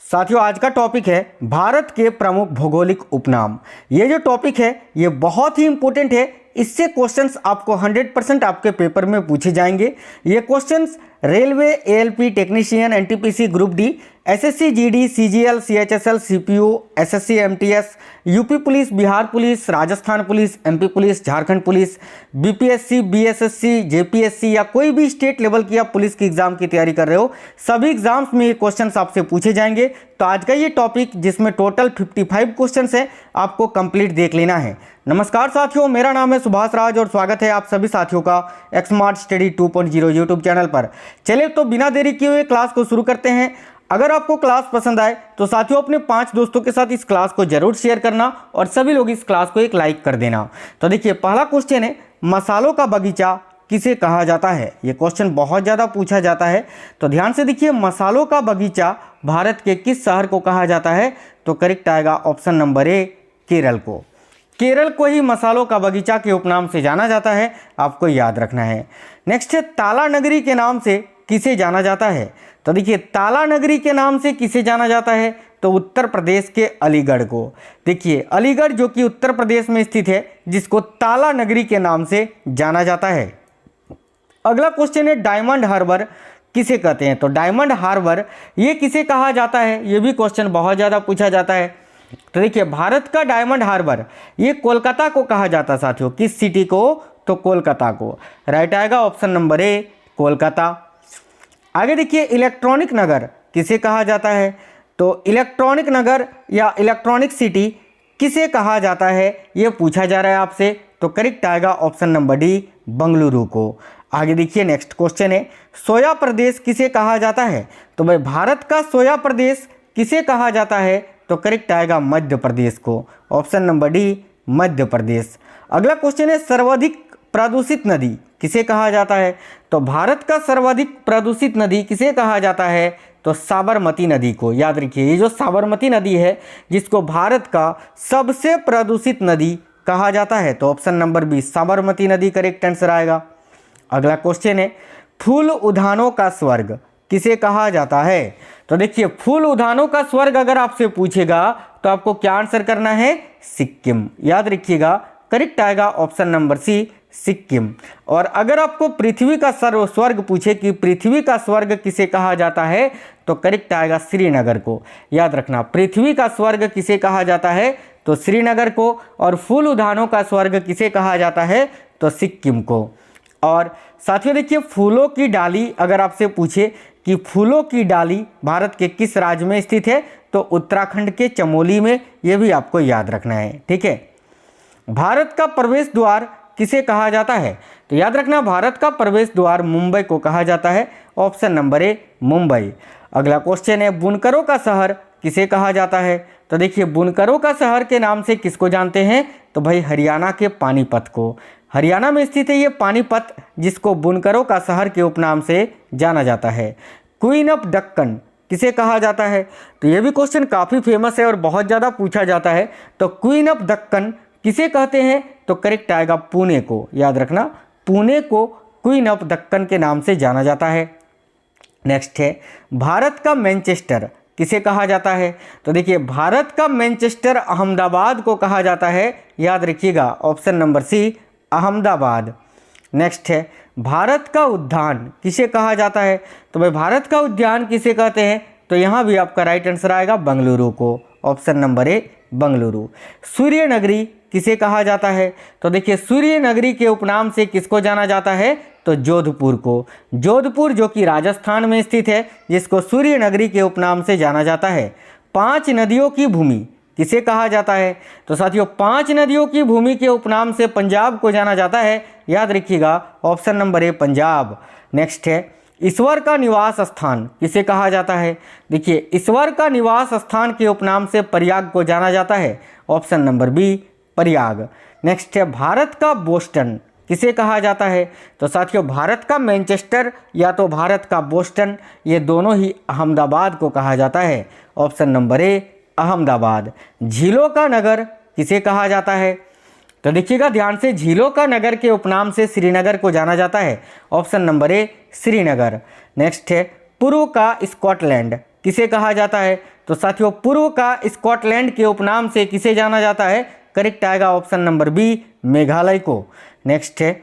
साथियों, आज का टॉपिक है भारत के प्रमुख भौगोलिक उपनाम। ये जो टॉपिक है ये बहुत ही इंपॉर्टेंट है। इससे क्वेश्चंस आपको 100% आपके पेपर में पूछे जाएंगे। ये questions railway, ALP technician, NTPC group D, SSC GD, CGL, CHSL, CPU, SSC MTS, UP police, Bihar police, Rajasthan police, MP police, Jharkhand police, BPSC, BSSC, JPSC या कोई भी स्टेट लेवल की आप पुलिस की एग्जाम की तैयारी कर रहे हो, सभी एग्जाम्स में ये क्वेश्चंस आपसे पूछे जाएंगे। तो आज का ये टॉपिक जिसमें टोटल 55 क्वेश्चंस है, आपको कंप्लीट देख लेना है। नमस्कार साथियों, मेरा नाम है सुभाष राज और स्वागत है आप सभी साथियों का एक्समार्ट स्टडी 2.0 यूट्यूब चैनल पर। चलिए तो बिना देरी किए हुए क्लास को शुरू करते हैं। अगर आपको क्लास पसंद आए तो साथियों अपने 5 दोस्तों के साथ इस क्लास को जरूर शेयर करना और सभी लोग इस क्लास को एक लाइक कर देना। तो देखिए, पहला क्वेश्चन है, मसालों का बगीचा किसे कहा जाता है? ये क्वेश्चन बहुत ज़्यादा पूछा जाता है, तो ध्यान से देखिए, मसालों का बगीचा भारत के किस शहर को कहा जाता है? तो करेक्ट आएगा ऑप्शन नंबर ए, केरल को। केरल को ही मसालों का बगीचा के उपनाम से जाना जाता है, आपको याद रखना है। नेक्स्ट है, ताला नगरी के नाम से किसे जाना जाता है? तो देखिए, ताला नगरी के नाम से किसे जाना जाता है? तो उत्तर प्रदेश के अलीगढ़ को। देखिए, अलीगढ़ जो कि उत्तर प्रदेश में स्थित है, जिसको ताला नगरी के नाम से जाना जाता है। अगला क्वेश्चन है, डायमंड हार्बर किसे कहते हैं? तो डायमंड हार्बर ये किसे कहा जाता है? ये भी क्वेश्चन बहुत ज़्यादा पूछा जाता है। तो देखिए, भारत का डायमंड हार्बर ये कोलकाता को कहा जाता है साथियों। किस सिटी को? तो कोलकाता को। राइट आएगा ऑप्शन नंबर ए, कोलकाता। आगे देखिए, इलेक्ट्रॉनिक नगर किसे कहा जाता है? तो इलेक्ट्रॉनिक नगर या इलेक्ट्रॉनिक सिटी किसे कहा जाता है, ये पूछा जा रहा है आपसे। तो करेक्ट आएगा ऑप्शन नंबर डी, बंगलुरु को। आगे देखिए, नेक्स्ट क्वेश्चन है, सोया प्रदेश किसे कहा जाता है? तो भाई, भारत का सोया प्रदेश किसे कहा जाता है? तो करेक्ट आएगा मध्य प्रदेश को। Option number D, Madhya Pradesh. अगला क्वेश्चन है, सर्वाधिक प्रदूषित नदी किसे कहा जाता है? तो भारत का सर्वाधिक प्रदूषित नदी किसे कहा जाता है? तो साबरमती नदी को। याद रखिए, ये जो साबरमती नदी है, जिसको भारत का सबसे प्रदूषित नदी कहा जाता है। तो ऑप्शन नंबर बी, साबरमती नदी करेक्ट आंसर आएगा। अगला क्वेश्चन है, फूल उद्यानों का स्वर्ग किसे कहा जाता है? तो देखिए, फूल उद्यानों का स्वर्ग अगर आपसे पूछेगा तो आपको क्या आंसर करना है? सिक्किम। याद रखिएगा, करेक्ट आएगा ऑप्शन नंबर सी, सिक्किम। और अगर आपको पृथ्वी का स्वर्ग पूछे कि पृथ्वी का स्वर्ग किसे कहा जाता है, तो करेक्ट आएगा श्रीनगर को। याद रखना, पृथ्वी का स्वर्ग किसे कहा जाता है? तो श्रीनगर को। और फूल उद्यानों का स्वर्ग किसे कहा जाता है? तो सिक्किम को। और साथियों देखिए, फूलों की डाली अगर आपसे पूछे कि फूलों की डाली भारत के किस राज्य में स्थित है, तो उत्तराखंड के चमोली में। यह भी आपको याद रखना है, ठीक है। भारत का प्रवेश द्वार किसे कहा जाता है? तो याद रखना, भारत का प्रवेश द्वार मुंबई को कहा जाता है। ऑप्शन नंबर ए, मुंबई। अगला क्वेश्चन है, बुनकरों का शहर किसे कहा जाता है? तो देखिए, बुनकरों का शहर के नाम से किसको जानते हैं? तो भाई, हरियाणा के पानीपत को। हरियाणा में स्थित है ये पानीपत, जिसको बुनकरों का शहर के उपनाम से जाना जाता है। क्वीन ऑफ दक्कन किसे कहा जाता है? तो ये भी क्वेश्चन काफ़ी फेमस है और बहुत ज़्यादा पूछा जाता है। तो क्वीन ऑफ दक्कन किसे कहते हैं? तो करेक्ट आएगा पुणे को। याद रखना, पुणे को क्वीन ऑफ दक्कन के नाम से जाना जाता है। नेक्स्ट है, भारत का मैनचेस्टर किसे कहा जाता है? तो देखिए, भारत का मैनचेस्टर अहमदाबाद को कहा जाता है। याद रखिएगा, option number C, Ahmedabad. Next है, भारत का उद्यान किसे कहा जाता है? तो भाई, भारत का उद्यान किसे कहते हैं? तो यहाँ भी आपका राइट आंसर आएगा बंगलुरु को। Option number A, Bengaluru. सूर्य नगरी किसे कहा जाता है? तो देखिए, सूर्य नगरी के उपनाम से किसको जाना जाता है? तो जोधपुर को। जोधपुर जो कि राजस्थान में स्थित है, जिसको सूर्य नगरी के उपनाम से जाना जाता है। 5 नदियों की भूमि किसे कहा जाता है? तो साथियों, 5 नदियों की भूमि के उपनाम से पंजाब को जाना जाता है। याद रखिएगा, ऑप्शन नंबर ए, पंजाब। नेक्स्ट है, ईश्वर का निवास स्थान किसे कहा जाता है? देखिए, ईश्वर का निवास स्थान के उपनाम से प्रयाग को जाना जाता है। Option number B, Prayag. Next है, भारत का बोस्टन किसे कहा जाता है? तो साथियों, भारत का मैनचेस्टर या तो भारत का बोस्टन, ये दोनों ही अहमदाबाद को कहा जाता है। ऑप्शन नंबर ए, अहमदाबाद। झीलों का नगर किसे कहा जाता है? तो देखिएगा ध्यान से, झीलों का नगर के उपनाम से श्रीनगर को जाना जाता है। ऑप्शन नंबर ए, श्रीनगर। नेक्स्ट है, पूर्व का स्कॉटलैंड किसे कहा जाता है? तो साथियों पूर्व का स्कॉटलैंड के उपनाम से किसे जाना जाता है? करेक्ट आएगा ऑप्शन नंबर बी, मेघालय को। नेक्स्ट है,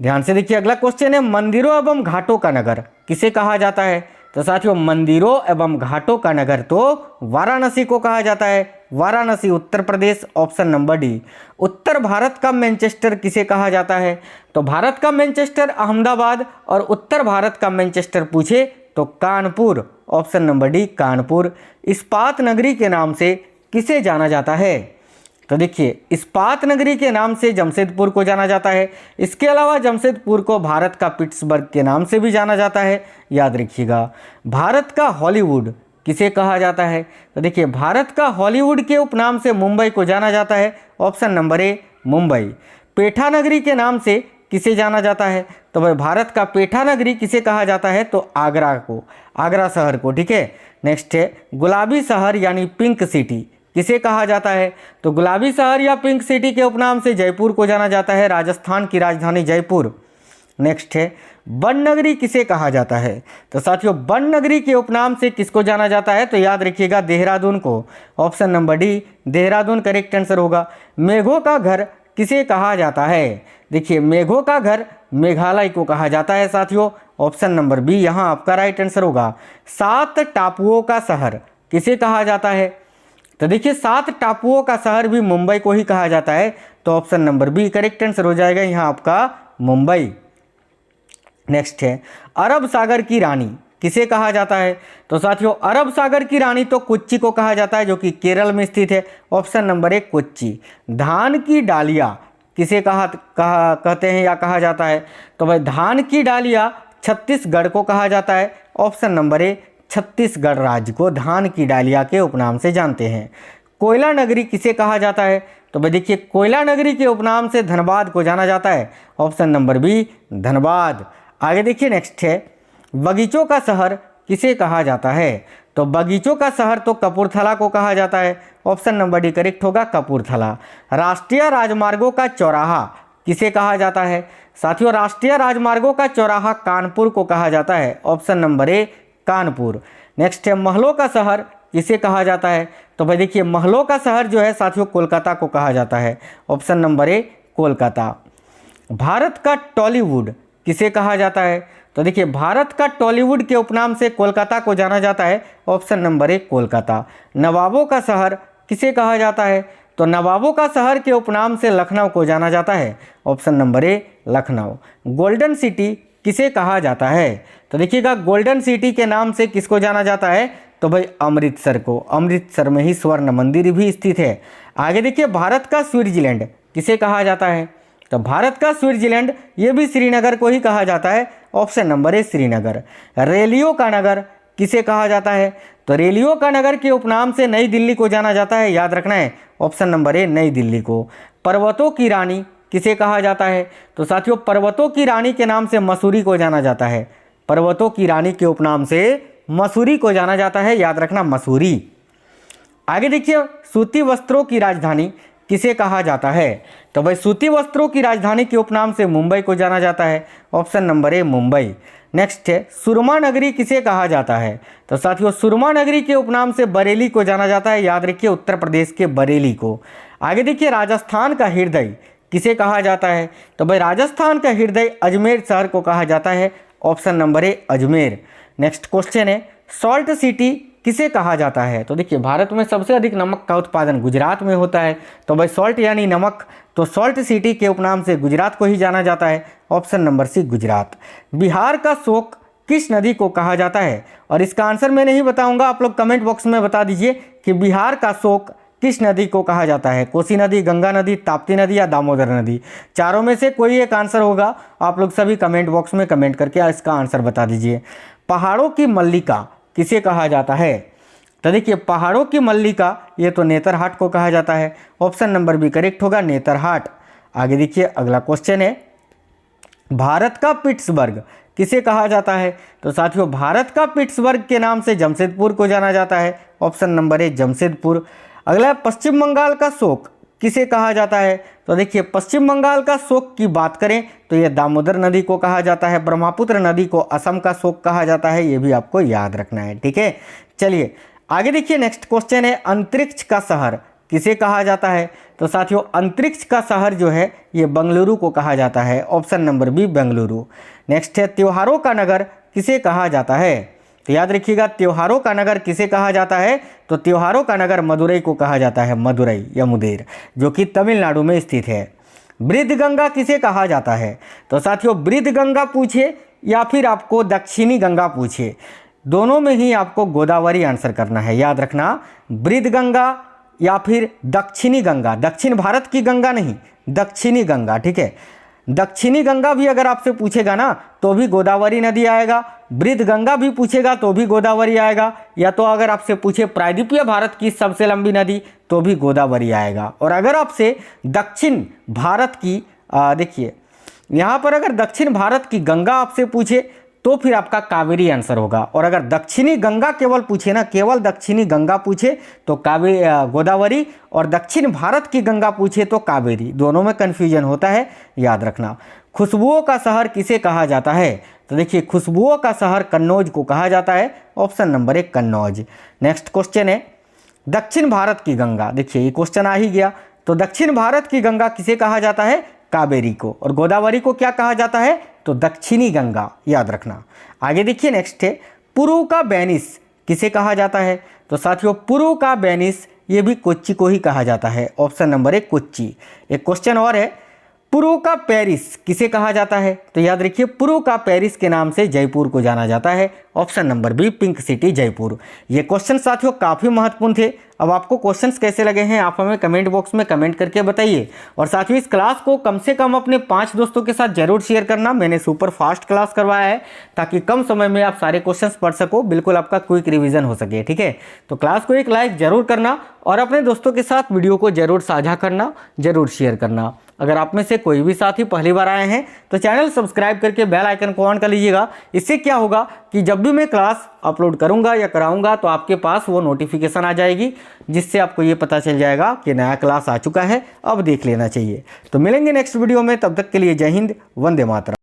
ध्यान से देखिए अगला क्वेश्चन है, मंदिरों एवं घाटों का नगर किसे कहा जाता है? तो साथियों मंदिरों एवं घाटों का नगर तो वाराणसी को कहा जाता है। Varanasi Uttar Pradesh, option number D. उत्तर भारत का मैनचेस्टर किसे कहा जाता है? तो भारत का मैनचेस्टर अहमदाबाद और उत्तर भारत का मैनचेस्टर पूछे तो Kanpur, option number D Kanpur. इस्पात नगरी के नाम से किसे जाना जाता है? तो देखिए इस्पात नगरी के नाम से जमशेदपुर को जाना जाता है। इसके अलावा जमशेदपुर को भारत का पिट्सबर्ग के नाम से भी जाना जाता है, याद रखिएगा। भारत का हॉलीवुड किसे कहा जाता है? तो देखिए भारत का हॉलीवुड के उपनाम से मुंबई को जाना जाता है, ऑप्शन नंबर ए मुंबई। पेठा नगरी के नाम से किसे जाना जाता है? तो भाई भारत का पेठा नगरी किसे कहा जाता है? तो आगरा को, आगरा शहर को, ठीक है। नेक्स्ट है, गुलाबी शहर यानी पिंक सिटी किसे कहा जाता है? तो गुलाबी शहर या पिंक सिटी के उपनाम से जयपुर को जाना जाता है, राजस्थान की राजधानी जयपुर। नेक्स्ट है, वन नगरी किसे कहा जाता है? तो साथियों वन नगरी के उपनाम से किसको जाना जाता है? तो याद रखिएगा देहरादून को, option number D Dehradun correct answer होगा। मेघों का घर किसे कहा जाता है? देखिए मेघों का घर मेघालय को कहा जाता है साथियों, ऑप्शन नंबर बी यहाँ आपका राइट आंसर होगा। 7 टापुओं का शहर किसे कहा जाता है? तो देखिए 7 टापुओं का शहर भी मुंबई को ही कहा जाता है, तो option number B correct answer हो जाएगा यहाँ आपका मुंबई। नेक्स्ट है, अरब सागर की रानी किसे कहा जाता है? तो साथियों अरब सागर की रानी तो कोच्चि को कहा जाता है, जो कि केरल में स्थित है, ऑप्शन नंबर ए कोच्चि। धान की डालिया किसे कहते हैं या कहा जाता है? तो भाई धान की डालिया छत्तीसगढ़ को कहा जाता है, ऑप्शन नंबर ए छत्तीसगढ़ राज्य को धान की डालिया के उपनाम से जानते हैं। कोयला नगरी किसे कहा जाता है? तो भाई देखिए कोयला नगरी के उपनाम से धनबाद को जाना जाता है, ऑप्शन नंबर बी धनबाद। आगे देखिए नेक्स्ट है, बगीचों का शहर किसे कहा जाता है? तो बगीचों का शहर तो कपूरथला को कहा जाता है, ऑप्शन नंबर डी करेक्ट होगा कपूरथला। राष्ट्रीय राजमार्गों का चौराहा किसे कहा जाता है? साथियों राष्ट्रीय राजमार्गों का चौराहा कानपुर को कहा जाता है, ऑप्शन नंबर ए कानपुर। नेक्स्ट है, महलों का शहर किसे कहा जाता है? तो भाई देखिए महलों का शहर जो है साथियों कोलकाता को कहा जाता है, ऑप्शन नंबर ए कोलकाता। भारत का टॉलीवुड किसे कहा जाता है? तो देखिए भारत का टॉलीवुड के उपनाम से कोलकाता को जाना जाता है, ऑप्शन नंबर ए कोलकाता। नवाबों का शहर किसे कहा जाता है? तो नवाबों का शहर के उपनाम से लखनऊ को जाना जाता है, ऑप्शन नंबर ए लखनऊ। गोल्डन सिटी किसे कहा जाता है? तो देखिएगा गोल्डन सिटी के नाम से किसको जाना जाता है? तो भाई अमृतसर को, अमृतसर में ही स्वर्ण मंदिर भी स्थित है। आगे देखिए, भारत का स्विट्जरलैंड किसे कहा जाता है? तो भारत का स्विट्जरलैंड ये भी श्रीनगर को ही कहा जाता है, ऑप्शन नंबर ए श्रीनगर। रेलियो का नगर किसे कहा जाता है? तो रेलियो का नगर के उपनाम से नई दिल्ली को जाना जाता है, याद रखना है, ऑप्शन नंबर ए नई दिल्ली को। पर्वतों की रानी किसे कहा जाता है? तो साथियों पर्वतों की रानी के नाम से मसूरी को जाना जाता है, पर्वतों की रानी के उपनाम से मसूरी को जाना जाता है, याद रखना मसूरी। आगे देखिए, सूती वस्त्रों की राजधानी किसे कहा जाता है? तो भाई सूती वस्त्रों की राजधानी के उपनाम से मुंबई को जाना जाता है, ऑप्शन नंबर ए मुंबई। नेक्स्ट है, सुरमा नगरी किसे कहा जाता है? तो साथियों सुरमा नगरी के उपनाम से बरेली को जाना जाता है, याद रखिए उत्तर प्रदेश के बरेली को। आगे देखिए, राजस्थान का हृदय किसे कहा जाता है? तो भाई राजस्थान का हृदय अजमेर शहर को कहा जाता है, ऑप्शन नंबर ए अजमेर। नेक्स्ट क्वेश्चन है, सॉल्ट सिटी किसे कहा जाता है? तो देखिए भारत में सबसे अधिक नमक का उत्पादन गुजरात में होता है, तो भाई सॉल्ट यानी नमक, तो सॉल्ट सिटी के उपनाम से गुजरात को ही जाना जाता है, option number C Gujarat. Bihar का शोक किस नदी को कहा जाता है? और इसका आंसर मैं नहीं बताऊंगा, आप लोग कमेंट बॉक्स में बता दीजिए कि बिहार का शोक किस नदी को कहा जाता है? कोसी नदी, गंगा नदी, ताप्ती नदी या दामोदर नदी? चारों में से कोई एक आंसर होगा, आप लोग सभी कमेंट बॉक्स में कमेंट करके इसका आंसर बता दीजिए। पहाड़ों की मल्लिका किसे कहा जाता है? तो देखिए पहाड़ों की मल्लिका ये तो नेतरहाट को कहा जाता है, ऑप्शन नंबर बी करेक्ट होगा नेतरहाट। आगे देखिए अगला क्वेश्चन है, भारत का पिट्सबर्ग किसे कहा जाता है? तो साथियों भारत का पिट्सबर्ग के नाम से जमशेदपुर को जाना जाता है, ऑप्शन नंबर ए जमशेदपुर। अगला है, पश्चिम बंगाल का शोक किसे कहा जाता है? तो देखिए पश्चिम बंगाल का शोक की बात करें तो ये दामोदर नदी को कहा जाता है। ब्रह्मपुत्र नदी को असम का शोक कहा जाता है, ये भी आपको याद रखना है, ठीक है। चलिए आगे देखिए नेक्स्ट क्वेश्चन है, अंतरिक्ष का शहर किसे कहा जाता है? तो साथियों अंतरिक्ष का शहर जो है ये बेंगलुरु को कहा जाता है, option number B Bengaluru. Next है, त्योहारों का नगर किसे कहा जाता है? तो याद रखिएगा त्योहारों का नगर किसे कहा जाता है? तो त्योहारों का नगर मदुरई को कहा जाता है, मदुरई या मुदेर, जो कि तमिलनाडु में स्थित है। वृद्धगंगा किसे कहा जाता है? तो साथियों वृद्धगंगा पूछे या फिर आपको दक्षिणी गंगा पूछे, दोनों में ही आपको गोदावरी आंसर करना है। याद रखना वृद्धगंगा या फिर दक्षिणी गंगा, दक्षिण भारत की गंगा नहीं, दक्षिणी गंगा, ठीक है। दक्षिणी गंगा भी अगर आपसे पूछेगा ना तो भी गोदावरी नदी आएगा, वृद्धगंगा भी पूछेगा तो भी गोदावरी आएगा, या तो अगर आपसे पूछे प्रायद्वीपीय भारत की सबसे लंबी नदी तो भी गोदावरी आएगा। और अगर आपसे दक्षिण भारत की देखिए यहाँ पर अगर दक्षिण भारत की गंगा आपसे पूछे तो फिर आपका कावेरी आंसर होगा, और अगर दक्षिणी गंगा केवल पूछे ना, केवल दक्षिणी गंगा पूछे तो गोदावरी, और दक्षिण भारत की गंगा पूछे तो कावेरी, दोनों में कन्फ्यूजन होता है, याद रखना। खुशबुओं का शहर किसे कहा जाता है? तो देखिए खुशबुओं का शहर कन्नौज को कहा जाता है, option number 1 Kannauj. Next question है, दक्षिण भारत की गंगा, देखिए ये क्वेश्चन आ ही गया, तो दक्षिण भारत की गंगा किसे कहा जाता है? कावेरी को। और गोदावरी को क्या कहा जाता है? तो दक्षिणी गंगा, याद रखना। आगे देखिए नेक्स्ट है, पुरु का बेनिस किसे कहा जाता है? तो साथियों पुरु का बेनिस ये भी कोच्चि को ही कहा जाता है, ऑप्शन नंबर 1 कोच्चि। एक क्वेश्चन और है, पुरु का पेरिस किसे कहा जाता है? तो याद रखिए पुरु का पेरिस के नाम से जयपुर को जाना जाता है, option number B pink city Jaipur. ये क्वेश्चन साथियों काफ़ी महत्वपूर्ण थे। अब आपको क्वेश्चंस कैसे लगे हैं आप हमें कमेंट बॉक्स में कमेंट करके बताइए, और साथियों इस क्लास को कम से कम अपने 5 दोस्तों के साथ जरूर शेयर करना। मैंने सुपर फास्ट क्लास करवाया है ताकि कम समय में आप सारे क्वेश्चंस पढ़ सको, बिल्कुल आपका क्विक रिवीजन हो सके, ठीक है। तो क्लास को एक लाइक जरूर करना और अपने दोस्तों के साथ वीडियो को जरूर साझा करना, जरूर शेयर करना। अगर आप में से कोई भी साथी पहली बार आए हैं तो चैनल सब्सक्राइब करके बेल आइकन को ऑन कर लीजिएगा। इससे क्या होगा कि जब भी मैं क्लास अपलोड करूंगा या कराऊंगा तो आपके पास वो नोटिफिकेशन आ जाएगी, जिससे आपको ये पता चल जाएगा कि नया क्लास आ चुका है, अब देख लेना चाहिए। तो मिलेंगे नेक्स्ट वीडियो में, तब तक के लिए जय हिंद, वंदे मातरम।